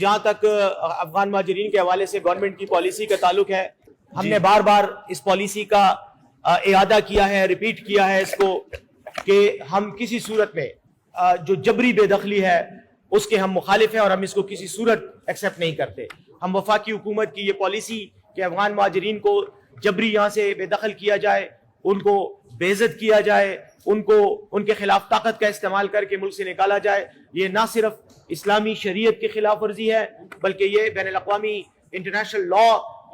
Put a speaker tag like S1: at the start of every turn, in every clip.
S1: جہاں تک افغان مہاجرین کے حوالے سے گورنمنٹ کی پالیسی کا تعلق ہے، ہم نے بار بار اس پالیسی کا اعادہ کیا ہے، ریپیٹ کیا ہے اس کو کہ ہم کسی صورت میں جو جبری بے دخلی ہے اس کے ہم مخالف ہیں اور ہم اس کو کسی صورت ایکسیپٹ نہیں کرتے۔ ہم وفاقی حکومت کی یہ پالیسی کہ افغان مہاجرین کو جبری یہاں سے بے دخل کیا جائے، ان کو بے عزت کیا جائے، ان کے خلاف طاقت کا استعمال کر کے ملک سے نکالا جائے، یہ نہ صرف اسلامی شریعت کی خلاف ورزی ہے بلکہ یہ بین الاقوامی انٹرنیشنل لا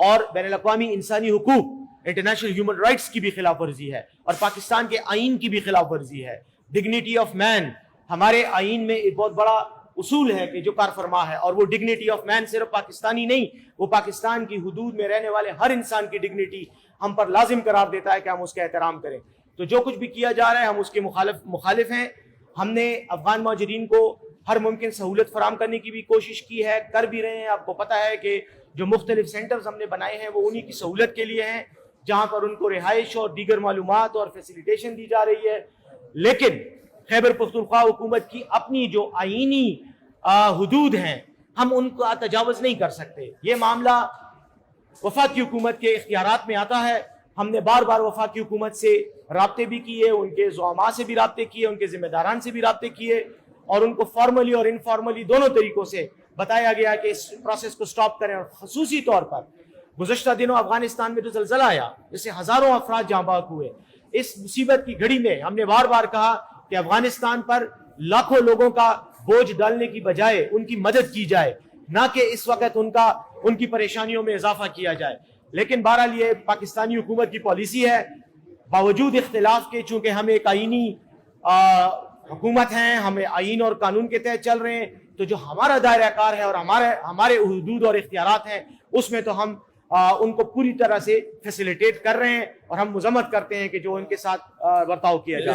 S1: اور بین الاقوامی انسانی حقوق انٹرنیشنل ہیومن رائٹس کی بھی خلاف ورزی ہے اور پاکستان کے آئین کی بھی خلاف ورزی ہے۔ ڈگنیٹی آف مین ہمارے آئین میں ایک بہت بڑا اصول ہے کہ جو کار فرما ہے، اور وہ ڈگنیٹی آف مین صرف پاکستانی نہیں، وہ پاکستان کی حدود میں رہنے والے ہر انسان کی ڈگنیٹی ہم پر لازم قرار دیتا ہے کہ ہم اس کا احترام کریں۔ تو جو کچھ بھی کیا جا رہا ہے ہم اس کے مخالف ہیں۔ ہم نے افغان مہاجرین کو ہر ممکن سہولت فراہم کرنے کی بھی کوشش کی ہے، کر بھی رہے ہیں۔ آپ کو پتہ ہے کہ جو مختلف سینٹرز ہم نے بنائے ہیں وہ انہی کی سہولت کے لیے ہیں، جہاں پر ان کو رہائش اور دیگر معلومات اور فیسیلیٹیشن دی جا رہی ہے۔ لیکن خیبر پختونخوا حکومت کی اپنی جو آئینی حدود ہیں ہم ان کا تجاوز نہیں کر سکتے۔ یہ معاملہ وفاقی حکومت کے اختیارات میں آتا ہے۔ ہم نے بار بار وفاقی حکومت سے رابطے بھی کیے، ان کے زعماء سے بھی رابطے کیے، ان کے ذمہ داران سے بھی رابطے کیے، اور ان کو فارملی اور انفارملی دونوں طریقوں سے بتایا گیا کہ اس پروسیس کو سٹاپ کریں۔ اور خصوصی طور پر گزشتہ دنوں افغانستان میں جو زلزلہ آیا جس سے ہزاروں افراد جاں بحق ہوئے، اس مصیبت کی گھڑی میں ہم نے بار بار کہا کہ افغانستان پر لاکھوں لوگوں کا بوجھ ڈالنے کی بجائے ان کی مدد کی جائے، نہ کہ اس وقت ان کی پریشانیوں میں اضافہ کیا جائے۔ لیکن بہرحال یہ پاکستانی حکومت کی پالیسی ہے، باوجود اختلاف کے، چونکہ ہم ایک آئینی حکومت ہیں، ہم آئین اور قانون کے تحت چل رہے ہیں، تو جو ہمارا دائرہ کار ہے اور ہمارے حدود اور اختیارات ہیں اس میں تو ہم ان کو پوری طرح سے فیسیلیٹیٹ کر رہے ہیں، اور ہم مذمت کرتے ہیں کہ جو ان کے ساتھ برتاؤ کیا جائے۔